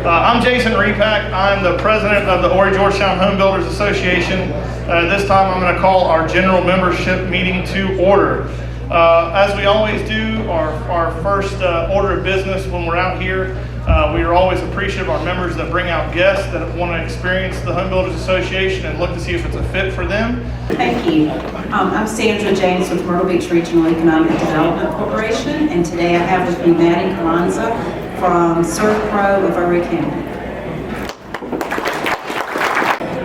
I'm Jason Repack. I'm the president of the Horry Georgetown Home Builders Association. This time I'm going to call our general membership meeting to order. As we always do, our first order of business when we're out here, we are always appreciative of our members that bring out guests that want to experience the Home Builders Association and look to see if it's a fit for them. Thank you. I'm Sandra James with Myrtle Beach Regional Economic Development Corporation, and today I have with me Maddie Carranza from ServPro of Horry County.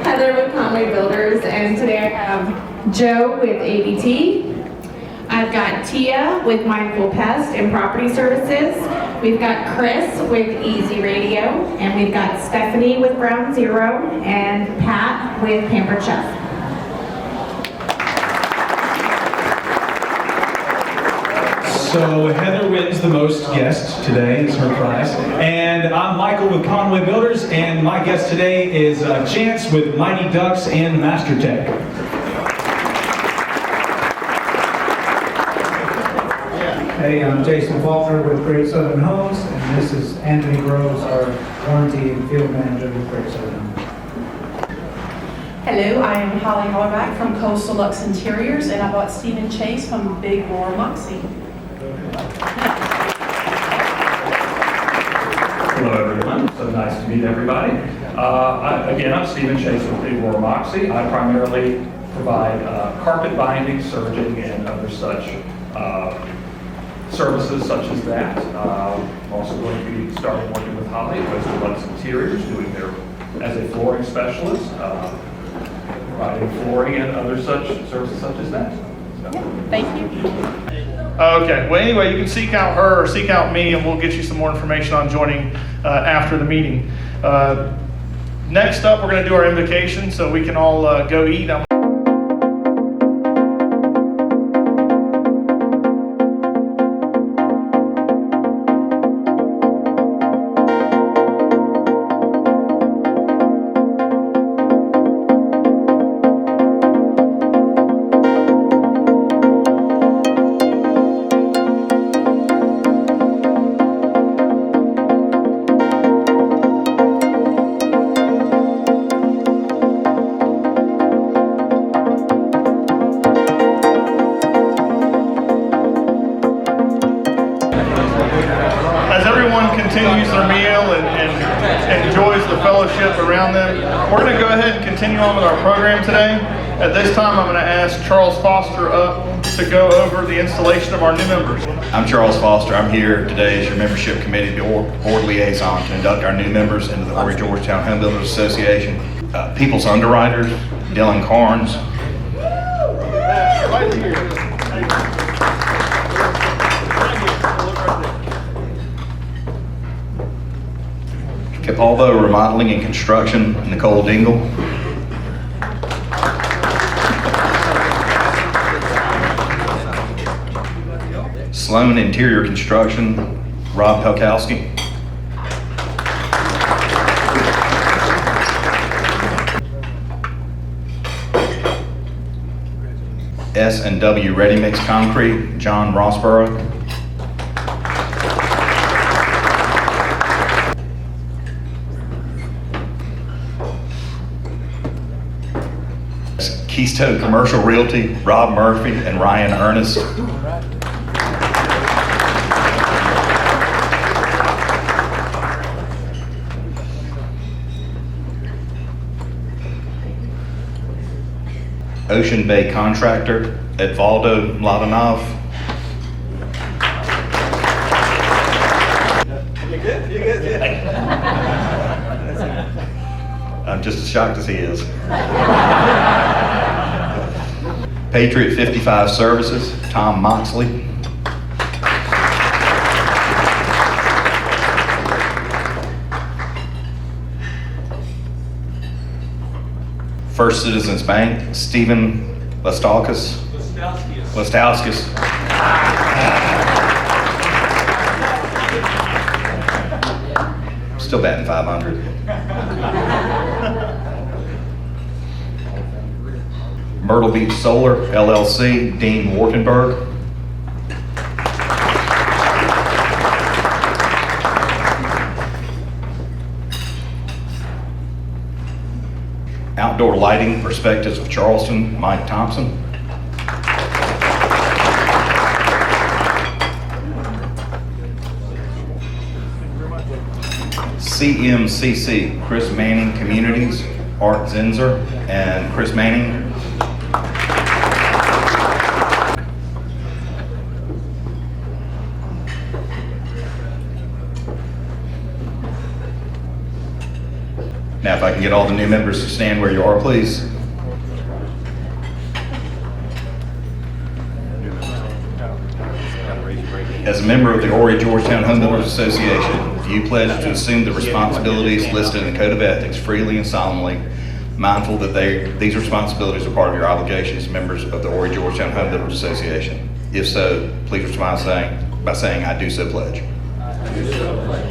Heather with Conway Builders, and today I have Joe with ABT. I've got Tia with Mindful Pest and Property Services. We've got Chris with Easy Radio, and we've got Stephanie with Ground Zero, and Pat with Pampered Chef. So Heather wins the most guests today, is her prize. And I'm Michael with Conway Builders, and my guest today is Chance with Mighty Ducks and Master Tech. Hey, I'm Jason Faulkner with Great Southern Homes, and this is Anthony Groves, our warranty and field manager with Great Southern Homes. Hello, I am Holly Hollerback from Coastal Lux Interiors, and I bought Stephen Chase from Big Roar Moxie. Hello everyone, so nice to meet everybody. I'm Stephen Chase with Big Roar Moxie. I primarily provide carpet binding, serging, and other such services such as that. I'm also going to be starting working with Holly at Coastal Lux Interiors, doing their, as a flooring specialist, providing flooring and other such services such as that. So. Thank you. Okay, well anyway, you can seek out her or seek out me and we'll get you some more information on joining after the meeting. Next up, we're going to do our invocation so we can all go eat. Continues their meal and enjoys the fellowship around them. We're going to go ahead and continue on with our program today. At this time, I'm going to ask Charles Foster up to go over the installation of our new members. I'm Charles Foster. I'm here today as your membership committee board liaison to induct our new members into the Horry Georgetown Home Builders Association. People's underwriters, Dylan Carnes. Right here. Capalvo Remodeling and Construction, Nicole Dingle. Sloan Interior Construction, Rob Pelkowski. S&W Ready Mix Concrete, John Rossborough. Keystone Commercial Realty, Rob Murphy and Ryan Ernest. Ocean Bay Contractor, Edvaldo Mladenov. I'm just as shocked as he is. Patriot 55 Services, Tom Moxley. First Citizens Bank, Stephen Lestauskas. Still batting 500. Myrtle Beach Solar, LLC, Dean Wartenberg. Outdoor Lighting Perspectives of Charleston, Mike Thompson. CMCC, Chris Manning Communities, Art Zinzer and Chris Manning. Now, if I can get all the new members to stand where you are, please. As a member of the Horry Georgetown Home Builders Association, do you pledge to assume the responsibilities listed in the Code of Ethics freely and solemnly, mindful that these responsibilities are part of your obligations as members of the Horry Georgetown Home Builders Association? If so, please respond by saying, "I do so pledge." I do so pledge.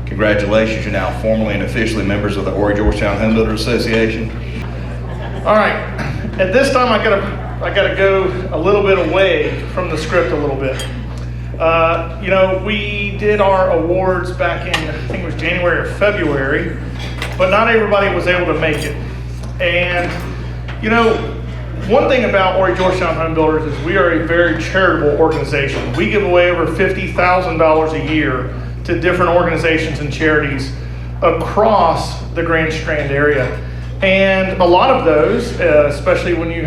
Congratulations, you're now formally and officially members of the Horry Georgetown Home Builders Association. All right, at this time I gotta go a little bit away from the script a little bit. You know, we did our awards back in, I think it was January or February, but not everybody was able to make it. And, you know, one thing about Horry Georgetown Home Builders is we are a very charitable organization. We give away over $50,000 a year to different organizations and charities across the Grand Strand area. And a lot of those, especially when you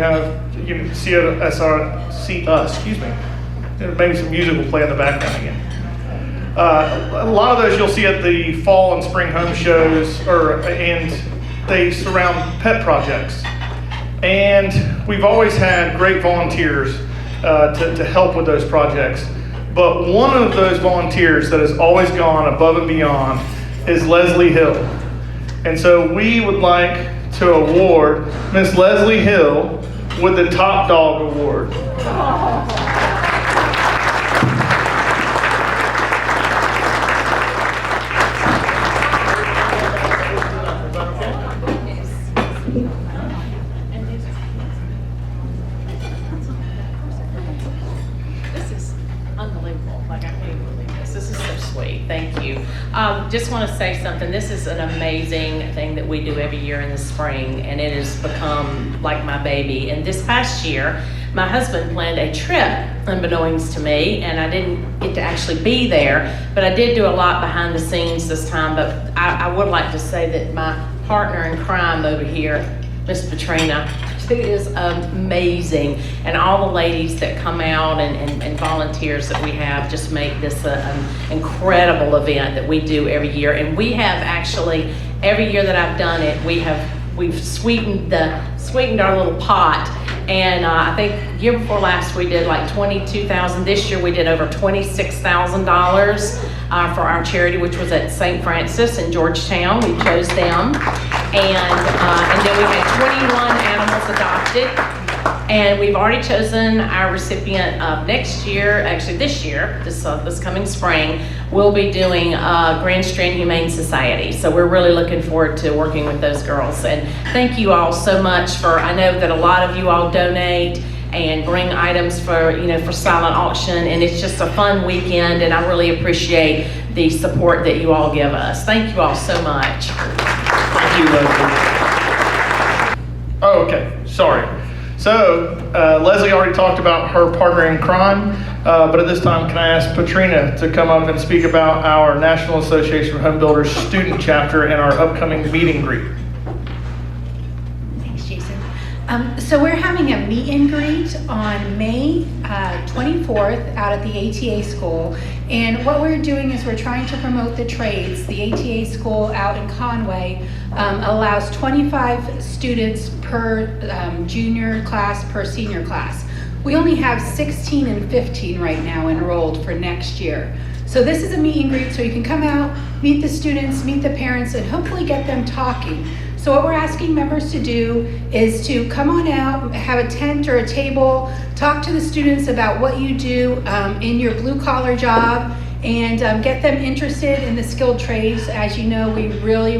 see us, excuse me, maybe some music will play in the background again. A lot of those you'll see at the fall and spring home shows, and they surround pet projects. And we've always had great volunteers to help with those projects. But one of those volunteers that has always gone above and beyond is Leslie Hill. And so we would like to award Miss Leslie Hill with the Top Dog Award. Thank you. Just want to say something. This is an amazing thing that we do every year in the spring, and it has become like my baby. And this past year, my husband planned a trip, unbeknownst to me, and I didn't get to actually be there, but I did do a lot behind the scenes this time. But I would like to say that my partner in crime over here, Miss Petrina, it is amazing, and all the ladies that come out and volunteers that we have just make this an incredible event that we do every year. And we have actually, every year that I've done it, we've sweetened our little pot. And I think year before last we did like $22,000. This year we did over $26,000 for our charity, which was at St. Francis in Georgetown. We chose them, and then we had 21 animals adopted. And we've already chosen our recipient of next year. Actually, this year, this coming spring, we'll be doing Grand Strand Humane Society. So we're really looking forward to working with those girls. And thank you all so much I know that a lot of you all donate and bring items for silent auction, and it's just a fun weekend, and I really appreciate the support that you all give us. Thank you all so much. Thank you, Leslie. Oh, okay, sorry. So, Leslie already talked about her partner in crime, but at this time, can I ask Petrina to come up and speak about our National Association of Home Builders student chapter and our upcoming meet and greet? Thanks, Jason. So we're having a meet and greet on May 24th out at the ATA school. And what we're doing is we're trying to promote the trades. The ATA school out in Conway allows 25 students per junior class, per senior class. We only have 16 and 15 right now enrolled for next year. So this is a meet and greet, so you can come out, meet the students, meet the parents, and hopefully get them talking. So what we're asking members to do is to come on out, have a tent or a table, talk to the students about what you do in your blue collar job, and get them interested in the skilled trades. As you know, we really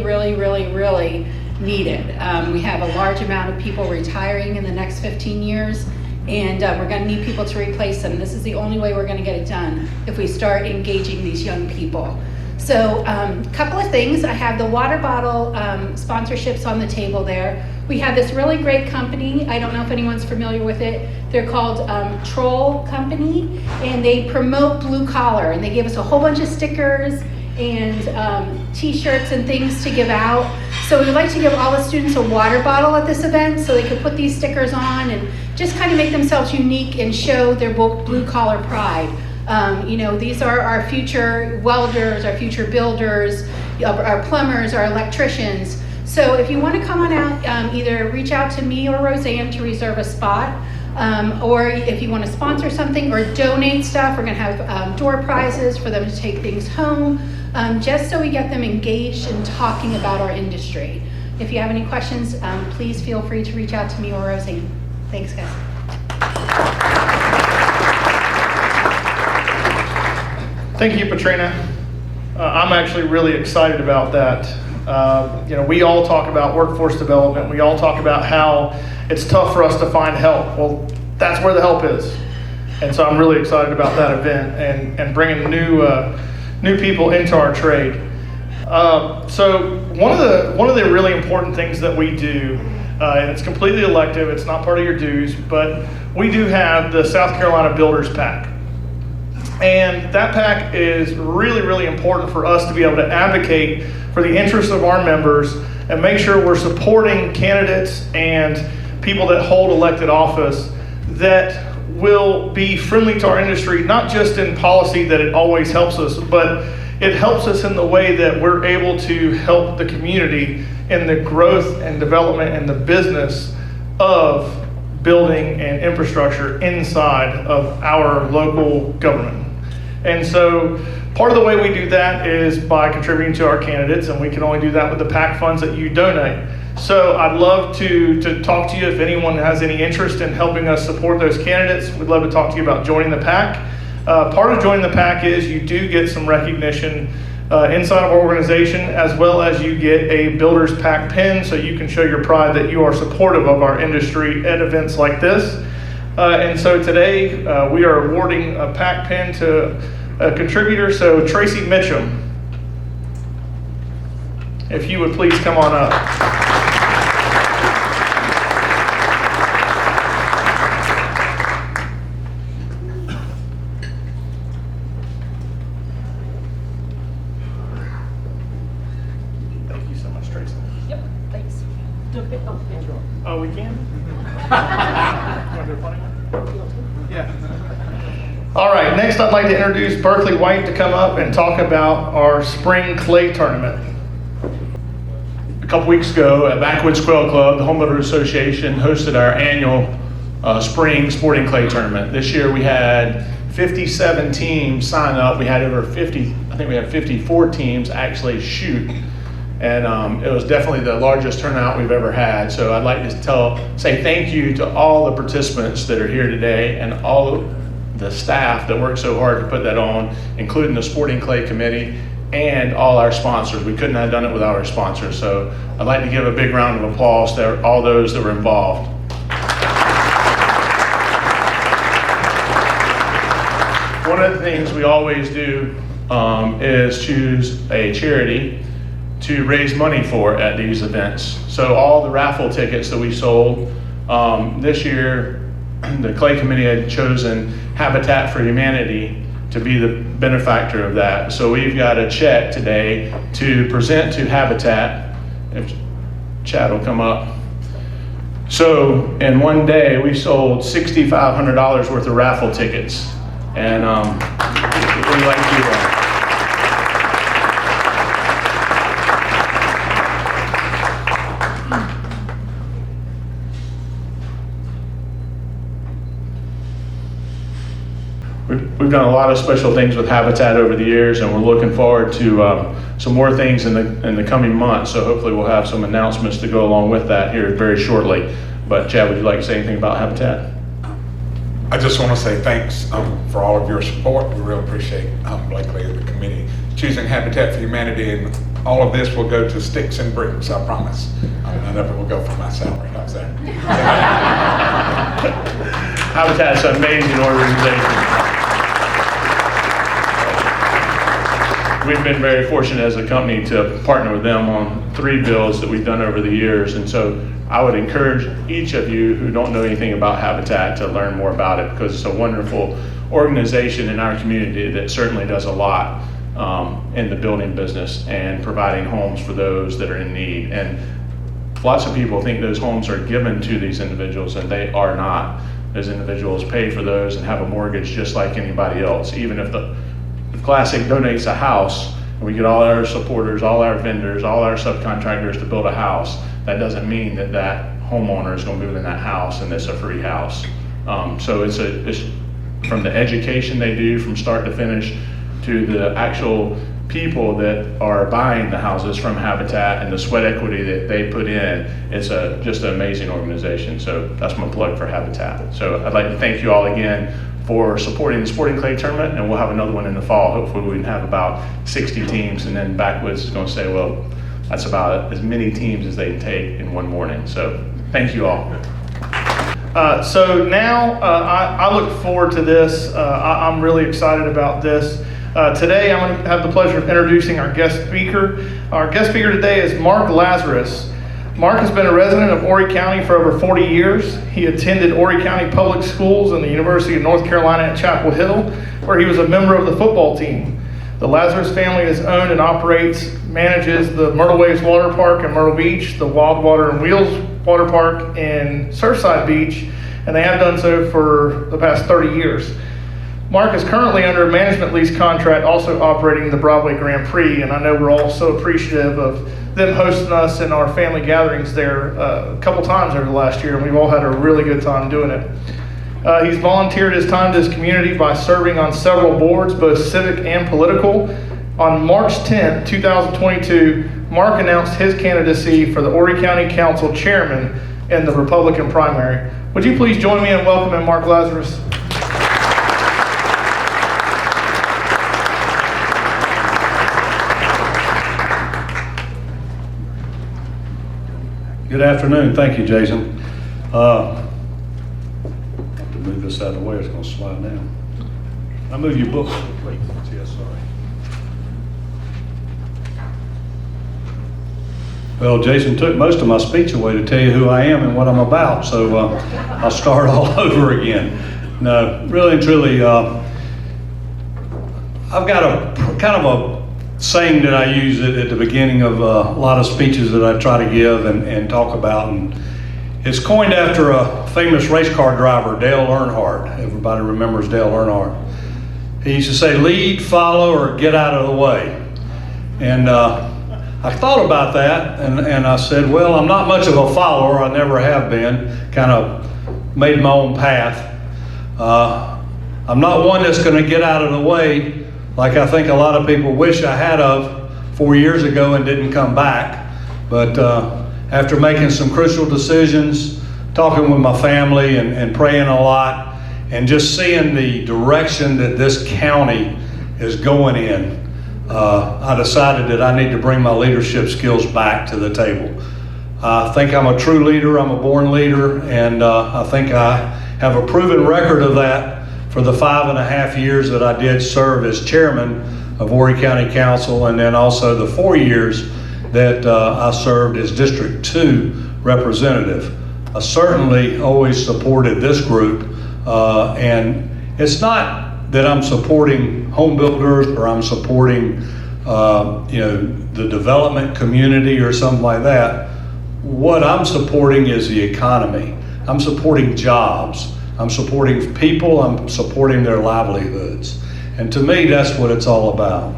need it. We have a large amount of people retiring in the next 15 years, and we're going to need people to replace them. This is the only way we're going to get it done, if we start engaging these young people. So a couple of things. I have the water bottle sponsorships on the table there. We have this really great company. I don't know if anyone's familiar with it. They're called Troll Company, and they promote blue collar, and they give us a whole bunch of stickers and t-shirts and things to give out. So we would like to give all the students a water bottle at this event so they could put these stickers on and just kind of make themselves unique and show their blue collar pride. You know, these are our future welders, our future builders, our plumbers, our electricians. So if you want to come on out, either reach out to me or Roseanne to reserve a spot, or if you want to sponsor something or donate stuff, we're going to have door prizes for them to take things home, just so we get them engaged in talking about our industry. If you have any questions, please feel free to reach out to me or Roseanne. Thanks, guys. Thank you, Patrina. I'm actually really excited about that. You know, we all talk about workforce development. We all talk about how it's tough for us to find help. Well, that's where the help is. And so I'm really excited about that event and bringing new people into our trade. So one of the really important things that we do, and it's completely elective, it's not part of your dues, but we do have the South Carolina Builders Pack. And that pack is really, really important for us to be able to advocate for the interests of our members and make sure we're supporting candidates and people that hold elected office that will be friendly to our industry, not just in policy that it always helps us, but it helps us in the way that we're able to help the community in the growth and development and the business of building and infrastructure inside of our local government. And so part of the way we do that is by contributing to our candidates, and we can only do that with the PAC funds that you donate. So I'd love to talk to you if anyone has any interest in helping us support those candidates. We'd love to talk to you about joining the PAC. Part of joining the PAC is you do get some recognition inside of our organization, as well as you get a Builders PAC pin, so you can show your pride that you are supportive of our industry at events like this. And so today we are awarding a PAC pin to a contributor. So Tracy Mitchum, if you would please come on up. Thank you so much, Tracy. Yep, thanks. Oh, we can? Yeah. All right, next I'd like to introduce Berkeley White to come up and talk about our spring clay tournament. A couple weeks ago at Backwoods Quail Club, the Home Builders Association hosted our annual spring sporting clay tournament. This year we had 57 teams sign up. We had over 50, I think we had 54 teams actually shoot. And it was definitely the largest turnout we've ever had. So I'd like to say thank you to all the participants that are here today and all the staff that worked so hard to put that on, including the Sporting Clay Committee and all our sponsors. We couldn't have done it without our sponsors. So I'd like to give a big round of applause to all those that were involved. One of the things we always do is choose a charity to raise money for at these events. So all the raffle tickets that we sold, this year the Clay Committee had chosen Habitat for Humanity to be the benefactor of that. So we've got a check today to present to Habitat, if Chad will come up. So in one day we sold $6,500 worth of raffle tickets. And we'd like to do that. We've done a lot of special things with Habitat over the years, and we're looking forward to some more things in the coming months. So hopefully we'll have some announcements to go along with that here very shortly. But Chad, would you like to say anything about Habitat? I just want to say thanks for all of your support. We really appreciate Blakely and the committee choosing Habitat for Humanity, and all of this will go to Sticks and Bricks, I promise. None of it will go for my salary. How's that? Habitat's an amazing organization. we've been very fortunate as a company to partner with them on 3 builds that we've done over the years. And so I would encourage each of you who don't know anything about Habitat to learn more about it, because it's a wonderful organization in our community that certainly does a lot in the building business and providing homes for those that are in need. And lots of people think those homes are given to these individuals, and they are not. Those individuals pay for those and have a mortgage just like anybody else. Even if if Classic donates a house and we get all our supporters, all our vendors, all our subcontractors to build a house, that doesn't mean that that homeowner is going to move in that house and it's a free house. So it's from the education they do from start to finish to the actual people that are buying the houses from Habitat and the sweat equity that they put in. It's just an amazing organization. So that's my plug for Habitat. So I'd like to thank you all again for supporting the Sporting Clay Tournament, and we'll have another one in the fall. Hopefully we can have about 60 teams, and then Backwoods is going to say, well, that's about as many teams as they can take in one morning. So thank you all. So now I look forward to this. I'm really excited about this. Today I'm going to have the pleasure of introducing our guest speaker. Our guest speaker today is Mark Lazarus. Mark has been a resident of Horry County for over 40 years. He attended Horry County Public Schools and the University of North Carolina at Chapel Hill, where he was a member of the football team. The Lazarus family has owned and manages the Myrtle Waves Water Park in Myrtle Beach, the Wild Water and Wheels Water Park in Surfside Beach, and they have done so for the past 30 years. Mark is currently under a management lease contract, also operating the Broadway Grand Prix, and I know we're all so appreciative of them hosting us in our family gatherings there a couple times over the last year, and we've all had a really good time doing it. He's volunteered his time to his community by serving on several boards, both civic and political. On March 10th, 2022, Mark announced his candidacy for the Horry County Council Chairman in the Republican primary. Would you please join me in welcoming Mark Lazarus? Good afternoon. Thank you, Jason. I have to move this out of the way. It's going to slide down. I move your book. Wait, yeah, sorry. Well, Jason took most of my speech away to tell you who I am and what I'm about, so I'll start all over again. No, really and truly, I've got a kind of a saying that I use at the beginning of a lot of speeches that I try to give and talk about, and it's coined after a famous race car driver, Dale Earnhardt. Everybody remembers Dale Earnhardt. He used to say, lead, follow, or get out of the way. And I thought about that, and I said, well, I'm not much of a follower. I never have been. Kind of made my own path. I'm not one that's going to get out of the way like I think a lot of people wish I had of 4 years ago and didn't come back. But after making some crucial decisions, talking with my family and praying a lot, and just seeing the direction that this county is going in, I decided that I need to bring my leadership skills back to the table. I think I'm a true leader, I'm a born leader, and I think I have a proven record of that for the 5.5 years that I did serve as chairman of Horry County Council, and then also the 4 years that I served as District 2 representative. I certainly always supported this group, and it's not that I'm supporting home builders or I'm supporting the development community or something like that. What I'm supporting is the economy. I'm supporting jobs. I'm supporting people. I'm supporting their livelihoods. And to me, that's what it's all about.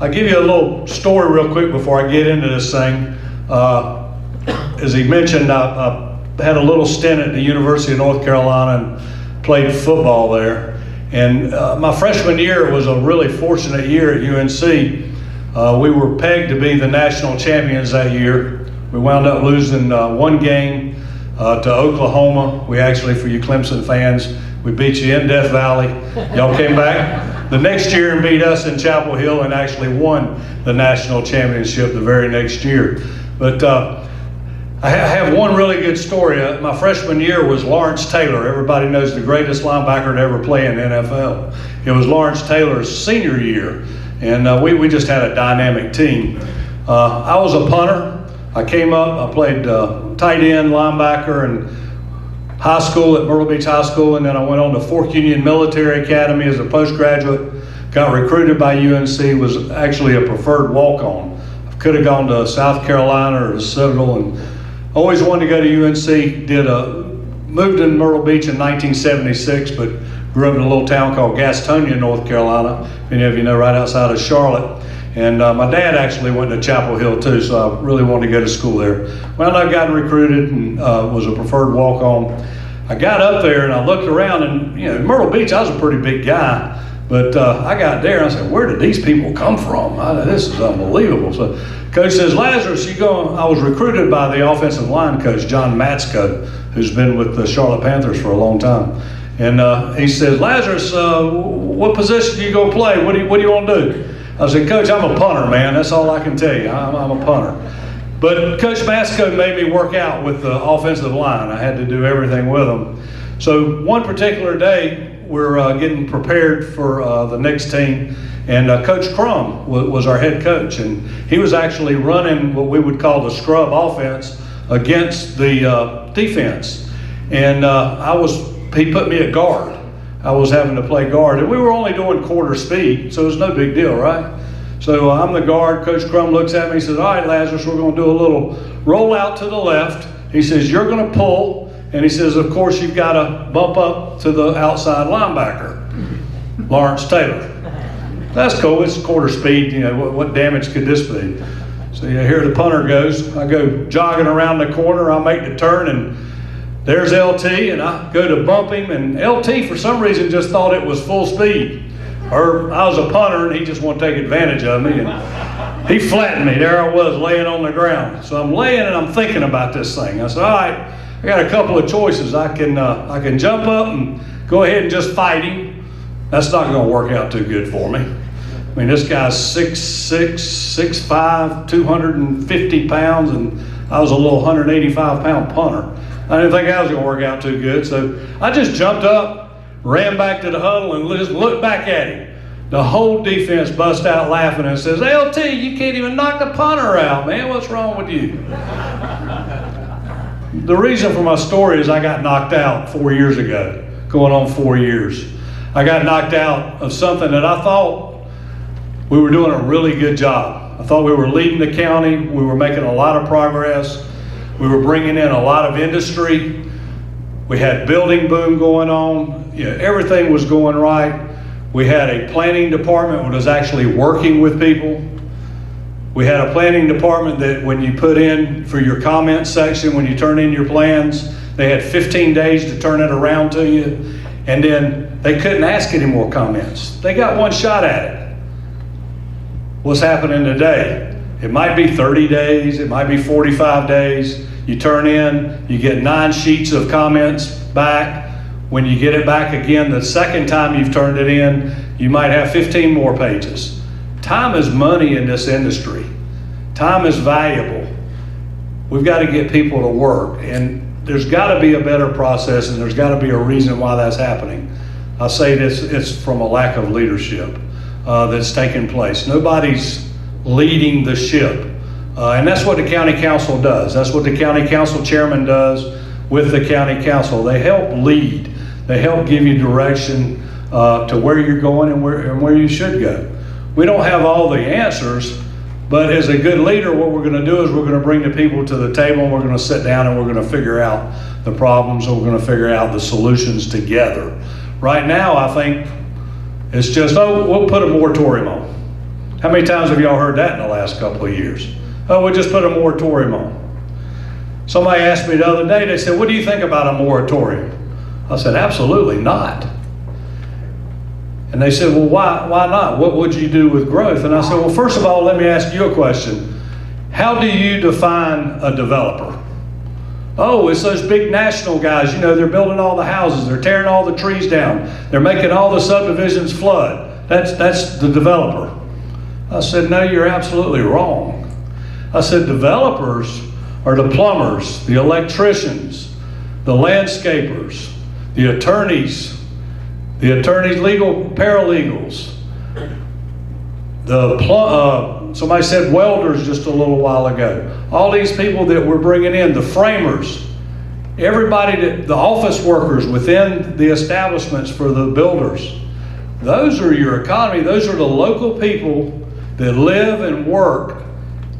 I'll give you a little story real quick before I get into this thing. As he mentioned, I had a little stint at the University of North Carolina and played football there. And my freshman year was a really fortunate year at UNC. We were pegged to be the national champions that year. We wound up losing one game to Oklahoma. We actually, for you Clemson fans, we beat you in Death Valley. Y'all came back the next year and beat us in Chapel Hill and actually won the national championship the very next year. But I have one really good story. My freshman year was Lawrence Taylor. Everybody knows the greatest linebacker to ever play in the NFL. It was Lawrence Taylor's senior year. And we just had a dynamic team. I was a punter. I came up, I played tight end, linebacker, and high school at Myrtle Beach High School, and then I went on to Fork Union Military Academy as a postgraduate, got recruited by UNC, was actually a preferred walk-on. I could have gone to South Carolina or to Citadel, and always wanted to go to UNC, moved in Myrtle Beach in 1976, but grew up in a little town called Gastonia, North Carolina, if any of you know, right outside of Charlotte. And my dad actually went to Chapel Hill too, so I really wanted to go to school there. Well, I got recruited and was a preferred walk-on. I got up there and I looked around, and in Myrtle Beach, I was a pretty big guy, but I got there and I said, where did these people come from? This is unbelievable. So Coach says, Lazarus, I was recruited by the offensive line coach, John Matsko, who's been with the Charlotte Panthers for a long time. And he says, Lazarus, what position do you go play? What do you want to do? I said, Coach, I'm a punter, man. That's all I can tell you. I'm a punter. But Coach Matsko made me work out with the offensive line. I had to do everything with them. So one particular day, we're getting prepared for the next team, and Coach Crum was our head coach, and he was actually running what we would call the scrub offense against the defense. And he put me at guard. I was having to play guard, and we were only doing quarter speed, so it was no big deal, right? So I'm the guard. Coach Crum looks at me and says, all right, Lazarus, we're going to do a little roll out to the left. He says, you're going to pull, and he says, of course, you've got to bump up to the outside linebacker, Lawrence Taylor. That's cool. It's quarter speed. What damage could this be? So here the punter goes. I go jogging around the corner. I make the turn, and there's LT, and I go to bump him, and LT for some reason just thought it was full speed. Or I was a punter and he just wanted to take advantage of me, and he flattened me. There I was laying on the ground. So I'm laying and I'm thinking about this thing. I said, all right, I got a couple of choices. I can jump up and go ahead and just fight him. That's not going to work out too good for me. I mean, this guy's 6'6", 6'5", 250 pounds, and I was a little 185-pound punter. I didn't think that was going to work out too good, so I just jumped up, ran back to the huddle, and just looked back at him. The whole defense bust out laughing and says, LT, you can't even knock the punter out, man. What's wrong with you? The reason for my story is I got knocked out 4 years ago, going on 4 years. I got knocked out of something that I thought we were doing a really good job. I thought we were leading the county. We were making a lot of progress. We were bringing in a lot of industry. We had building boom going on. Everything was going right. We had a planning department that was actually working with people. We had a planning department that when you put in for your comment section, when you turn in your plans, they had 15 days to turn it around to you. And then they couldn't ask any more comments. They got one shot at it. What's happening today? It might be 30 days, it might be 45 days. You turn in, you get 9 sheets of comments back. When you get it back again the second time you've turned it in, you might have 15 more pages. Time is money in this industry. Time is valuable. We've got to get people to work, and there's got to be a better process, and there's got to be a reason why that's happening. I say this, it's from a lack of leadership that's taking place. Nobody's leading the ship. And that's what the county council does. That's what the county council chairman does with the county council. They help lead. They help give you direction to where you're going and where you should go. We don't have all the answers, but as a good leader, what we're going to do is we're going to bring the people to the table, and we're going to sit down and we're going to figure out the problems, and we're going to figure out the solutions together. Right now, I think it's just, we'll put a moratorium on. How many times have y'all heard that in the last couple of years? We'll just put a moratorium on. Somebody asked me the other day, they said, what do you think about a moratorium? I said, absolutely not. And they said, well, why not? What would you do with growth? And I said, well, first of all, let me ask you a question. How do you define a developer? Oh, it's those big national guys, they're building all the houses, they're tearing all the trees down, they're making all the subdivisions flood. That's the developer. I said, no, you're absolutely wrong. I said, developers are the plumbers, the electricians, the landscapers, the attorneys, legal paralegals, Somebody said welders just a little while ago. All these people that we're bringing in, the framers, everybody, the office workers within the establishments for the builders, those are your economy. Those are the local people that live and work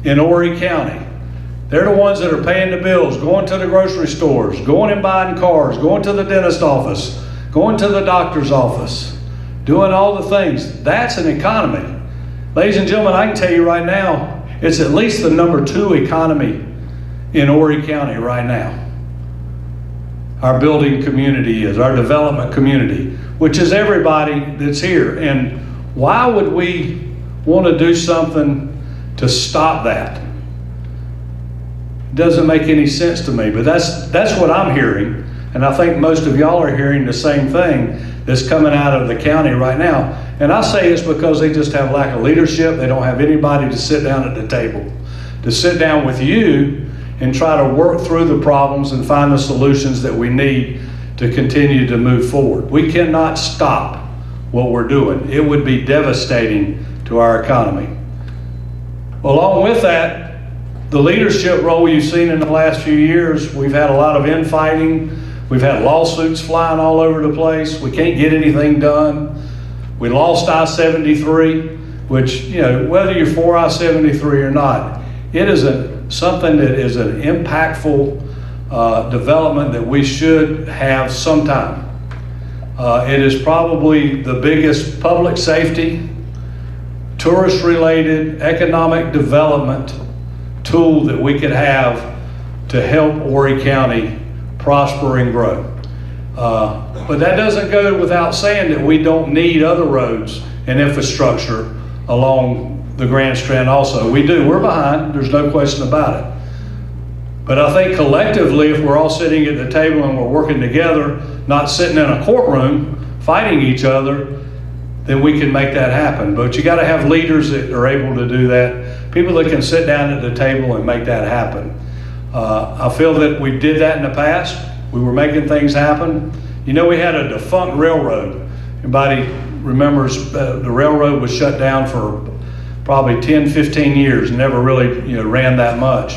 in Horry County. They're the ones that are paying the bills, going to the grocery stores, going and buying cars, going to the dentist office, going to the doctor's office, doing all the things. That's an economy. Ladies and gentlemen, I can tell you right now, it's at least the number 2 economy in Horry County right now. Our building community is, our development community, which is everybody that's here. And why would we want to do something to stop that? It doesn't make any sense to me, but that's what I'm hearing. And I think most of y'all are hearing the same thing that's coming out of the county right now. And I say it's because they just have lack of leadership. They don't have anybody to sit down at the table, to sit down with you and try to work through the problems and find the solutions that we need to continue to move forward. We cannot stop what we're doing. It would be devastating to our economy. Along with that, the leadership role you've seen in the last few years, we've had a lot of infighting. We've had lawsuits flying all over the place. We can't get anything done. We lost I-73, which, you know, whether you're for I-73 or not, it is something that is an impactful development that we should have sometime. It is probably the biggest public safety, tourist-related, economic development tool that we could have to help Horry County prosper and grow. But that doesn't go without saying that we don't need other roads and infrastructure along the Grand Strand also. We do. We're behind. There's no question about it. But I think collectively, if we're all sitting at the table and we're working together, not sitting in a courtroom fighting each other, then we can make that happen. But you got to have leaders that are able to do that, people that can sit down at the table and make that happen. I feel that we did that in the past. We were making things happen. You know, we had a defunct railroad. Anybody remembers the railroad was shut down for probably 10, 15 years, never really, you know, ran that much.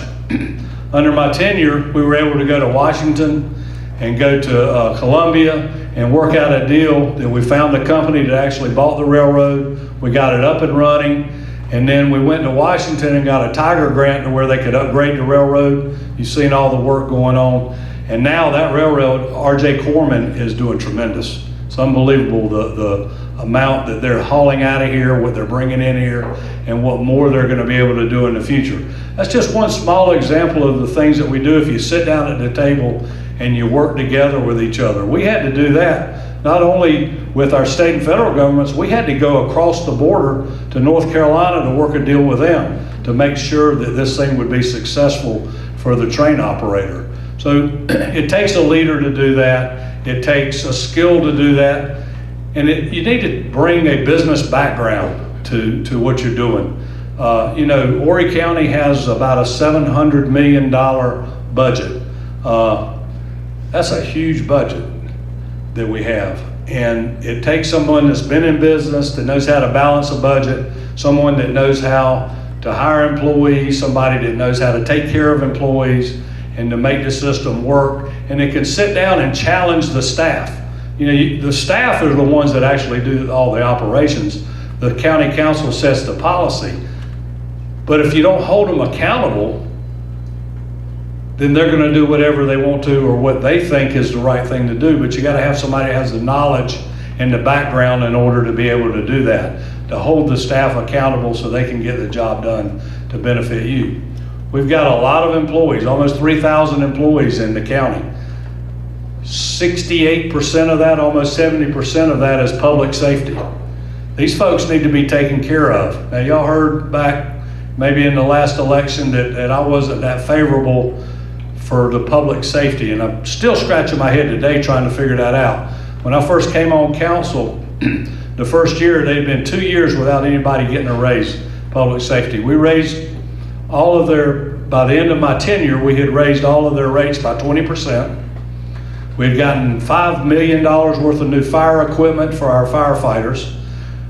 Under my tenure, we were able to go to Washington and go to Columbia and work out a deal that we found a company that actually bought the railroad. We got it up and running. And then we went to Washington and got a Tiger grant to where they could upgrade the railroad. You've seen all the work going on. And now that railroad, R.J. Corman, is doing tremendous. It's unbelievable the amount that they're hauling out of here, what they're bringing in here, and what more they're going to be able to do in the future. That's just one small example of the things that we do if you sit down at the table and you work together with each other. We had to do that. Not only with our state and federal governments, we had to go across the border to North Carolina to work a deal with them to make sure that this thing would be successful for the train operator. So it takes a leader to do that. It takes a skill to do that. And you need to bring a business background to what you're doing. You know, Horry County has about a $700 million budget. That's a huge budget that we have. And it takes someone that's been in business, that knows how to balance a budget, someone that knows how to hire employees, somebody that knows how to take care of employees and to make the system work. And it can sit down and challenge the staff. You know, the staff are the ones that actually do all the operations. The county council sets the policy. But if you don't hold them accountable, then they're going to do whatever they want to or what they think is the right thing to do. But you got to have somebody that has the knowledge and the background in order to be able to do that, to hold the staff accountable so they can get the job done to benefit you. We've got a lot of employees, almost 3,000 employees in the county. 68% of that, almost 70% of that is public safety. These folks need to be taken care of. Now, y'all heard back maybe in the last election that I wasn't that favorable for the public safety, and I'm still scratching my head today trying to figure that out. When I first came on council, the first year, they'd been 2 years without anybody getting a raise, public safety. We raised all of by the end of my tenure, we had raised all of their rates by 20%. We'd gotten $5 million worth of new fire equipment for our firefighters.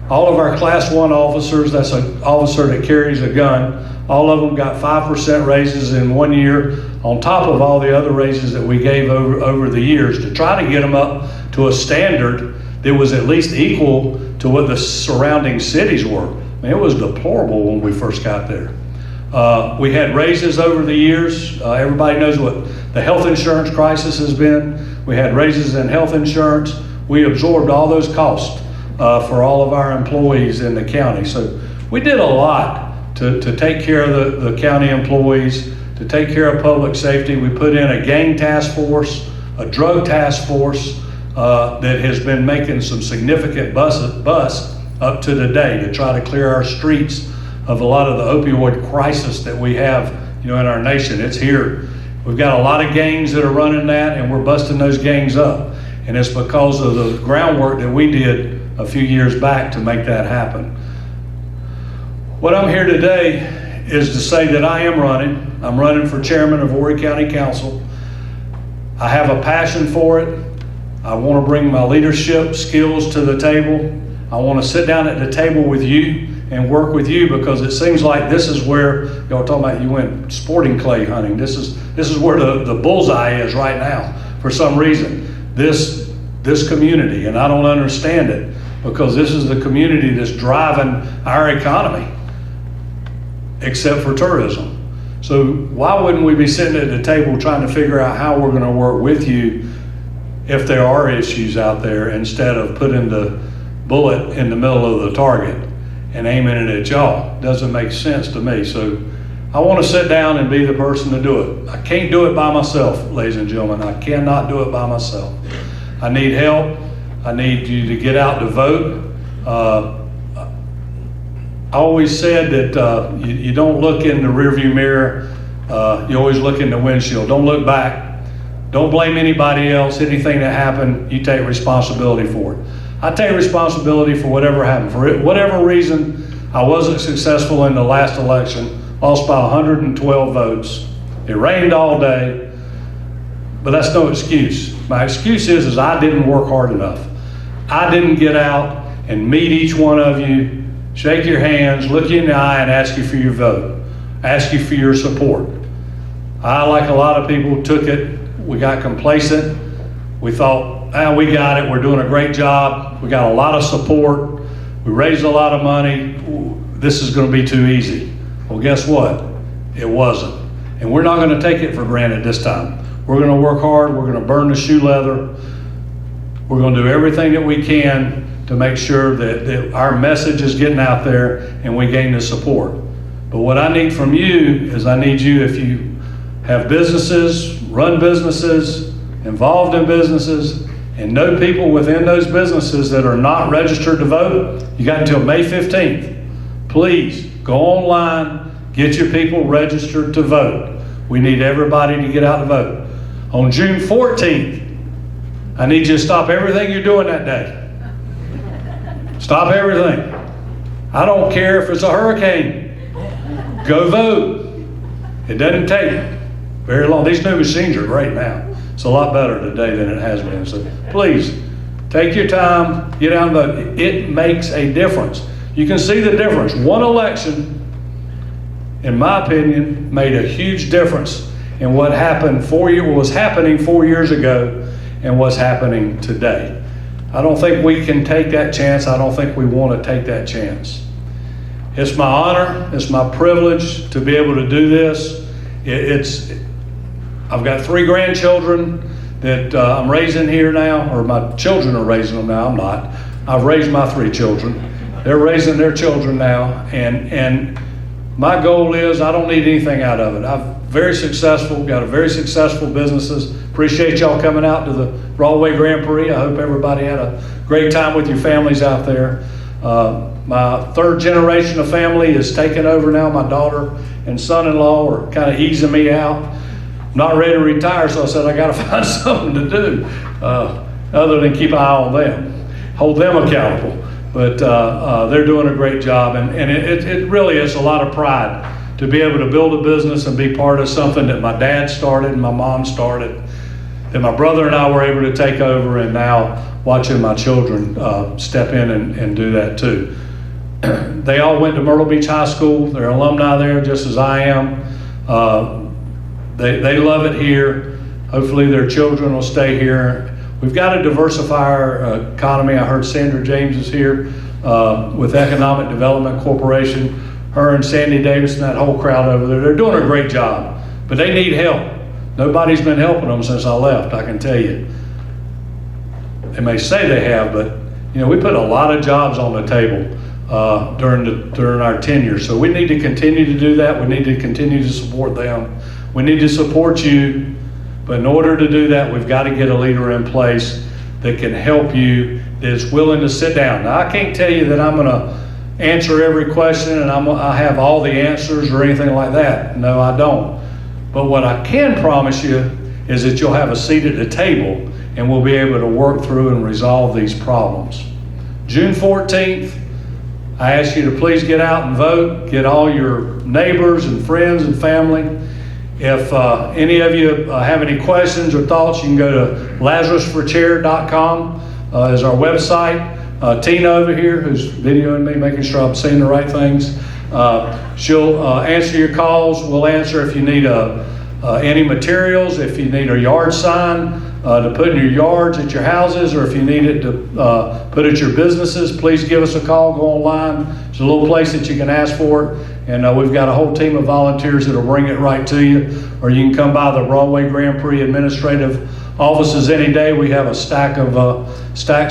All of our Class 1 officers, that's an officer that carries a gun, all of them got 5% raises in 1 year, on top of all the other raises that we gave over the years to try to get them up to a standard that was at least equal to what the surrounding cities were. I mean, it was deplorable when we first got there. We had raises over the years. Everybody knows what the health insurance crisis has been. We had raises in health insurance. We absorbed all those costs for all of our employees in the county. So we did a lot to take care of the county employees, to take care of public safety. We put in a gang task force, a drug task force that has been making some significant busts up to today to try to clear our streets of a lot of the opioid crisis that we have, in our nation. It's here. We've got a lot of gangs that are running that, and we're busting those gangs up. And it's because of the groundwork that we did a few years back to make that happen. What I'm here today is to say that I am running. I'm running for chairman of Horry County Council. I have a passion for it. I want to bring my leadership skills to the table. I want to sit down at the table with you and work with you, because it seems like this is where, y'all talking about you went sporting clay hunting. This is where the bullseye is right now for some reason. This community, and I don't understand it, because this is the community that's driving our economy, except for tourism. So why wouldn't we be sitting at the table trying to figure out how we're going to work with you if there are issues out there, instead of putting the bullet in the middle of the target and aiming it at y'all? Doesn't make sense to me. So I want to sit down and be the person to do it. I can't do it by myself, ladies and gentlemen. I cannot do it by myself. I need help. I need you to get out to vote. I always said that you don't look in the rearview mirror. You always look in the windshield. Don't look back. Don't blame anybody else. Anything that happened, you take responsibility for it. I take responsibility for whatever happened. For whatever reason, I wasn't successful in the last election, lost by 112 votes. It rained all day, but that's no excuse. My excuse is I didn't work hard enough. I didn't get out and meet each one of you, shake your hands, look you in the eye, and ask you for your vote, ask you for your support. I, like a lot of people, took it. We got complacent. We thought, we got it. We're doing a great job. We got a lot of support. We raised a lot of money. This is going to be too easy. Well, guess what? It wasn't. And we're not going to take it for granted this time. We're going to work hard. We're going to burn the shoe leather. We're going to do everything that we can to make sure that our message is getting out there and we gain the support. But what I need from you is I need you, if you have businesses, run businesses, involved in businesses, and know people within those businesses that are not registered to vote, you got until May 15th. Please go online, get your people registered to vote. We need everybody to get out to vote. On June 14th, I need you to stop everything you're doing that day. Stop everything. I don't care if it's a hurricane. Go vote. It doesn't take very long. These new machines are great now. It's a lot better today than it has been. So please, take your time, get out and vote. It makes a difference. You can see the difference. One election, in my opinion, made a huge difference in what was happening 4 years ago and what's happening today. I don't think we can take that chance. I don't think we want to take that chance. It's my honor, it's my privilege to be able to do this. I've got 3 grandchildren that I'm raising here now, or my children are raising them now. I'm not. I've raised my 3 children. They're raising their children now, and my goal is I don't need anything out of it. I'm very successful, got a very successful businesses. Appreciate y'all coming out to the Broadway Grand Prix. I hope everybody had a great time with your families out there. My 3rd generation of family is taking over now. My daughter and son-in-law are kind of easing me out. I'm not ready to retire, so I said I got to find something to do other than keep an eye on them, hold them accountable. But they're doing a great job, and it really is a lot of pride to be able to build a business and be part of something that my dad started and my mom started, that my brother and I were able to take over, and now watching my children step in and do that too. They all went to Myrtle Beach High School. They're alumni there, just as I am. They love it here. Hopefully their children will stay here. We've got to diversify our economy. I heard Sandra James is here with Economic Development Corporation. Her and Sandy Davis and that whole crowd over there, they're doing a great job, but they need help. Nobody's been helping them since I left, I can tell you. They may say they have, but we put a lot of jobs on the table during our tenure. So we need to continue to do that. We need to continue to support them. We need to support you. But in order to do that, we've got to get a leader in place that can help you, that's willing to sit down. Now, I can't tell you that I'm going to answer every question and I have all the answers or anything like that. No, I don't. But what I can promise you is that you'll have a seat at the table and we'll be able to work through and resolve these problems. June 14th, I ask you to please get out and vote. Get all your neighbors and friends and family. If any of you have any questions or thoughts, you can go to lazarusforchair.com is our website. Tina over here, who's videoing me, making sure I'm saying the right things, she'll answer your calls. We'll answer if you need any materials, if you need a yard sign to put in your yards at your houses, or if you need it to put at your businesses, please give us a call. Go online. There's a little place that you can ask for it. And we've got a whole team of volunteers that'll bring it right to you. Or you can come by the Broadway Grand Prix administrative offices any day. We have a stacks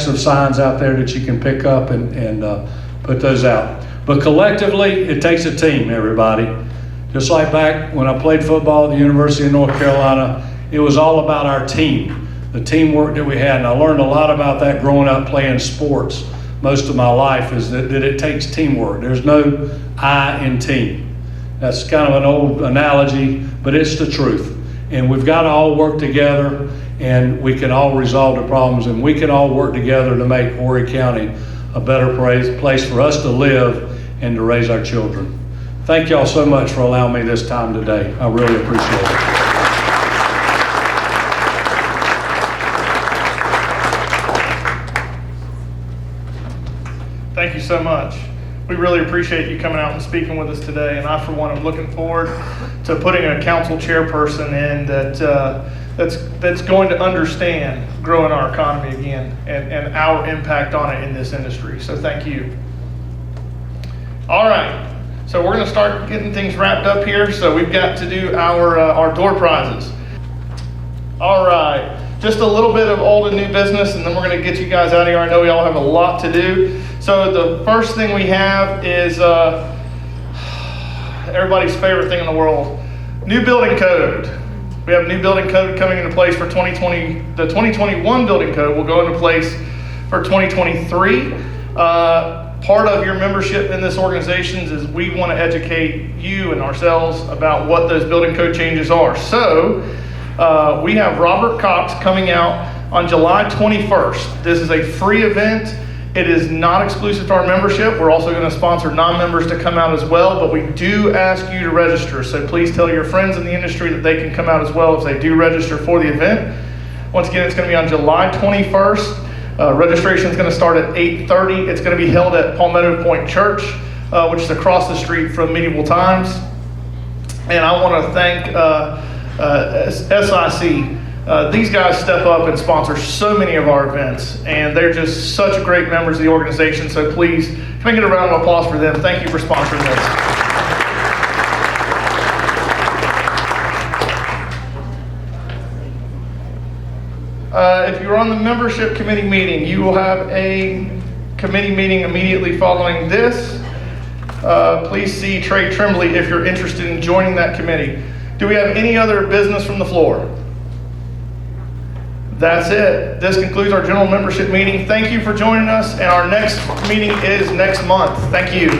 of signs out there that you can pick up and put those out. But collectively, it takes a team, everybody. Just like back when I played football at the University of North Carolina, it was all about our team, the teamwork that we had. And I learned a lot about that growing up playing sports most of my life, is that it takes teamwork. There's no I in team. That's kind of an old analogy, but it's the truth. And we've got to all work together, and we can all resolve the problems, and we can all work together to make Horry County a better place for us to live and to raise our children. Thank y'all so much for allowing me this time today. I really appreciate it. Thank you so much. We really appreciate you coming out and speaking with us today. And I, for one, am looking forward to putting a council chairperson in that's going to understand growing our economy again and our impact on it in this industry. So thank you. All right. So we're going to start getting things wrapped up here. So we've got to do our door prizes. All right. Just a little bit of old and new business, and then we're going to get you guys out of here. I know we all have a lot to do. So the first thing we have is everybody's favorite thing in the world, new building code. We have new building code coming into place for 2020. The 2021 building code will go into place for 2023. Part of your membership in this organization is we want to educate you and ourselves about what those building code changes are. So we have Robert Cox coming out on July 21st. This is a free event. It is not exclusive to our membership. We're also going to sponsor non-members to come out as well, but we do ask you to register. So please tell your friends in the industry that they can come out as well if they do register for the event. Once again, it's going to be on July 21st. Registration is going to start at 8:30. It's going to be held at Palmetto Point Church, which is across the street from Medieval Times. And I want to thank SIC. These guys step up and sponsor so many of our events, and they're just such great members of the organization. So please, can I get a round of applause for them? Thank you for sponsoring this. If you're on the membership committee meeting, you will have a committee meeting immediately following this. Please see Trey Tremblay if you're interested in joining that committee. Do we have any other business from the floor? That's it. This concludes our general membership meeting. Thank you for joining us, and our next meeting is next month. Thank you.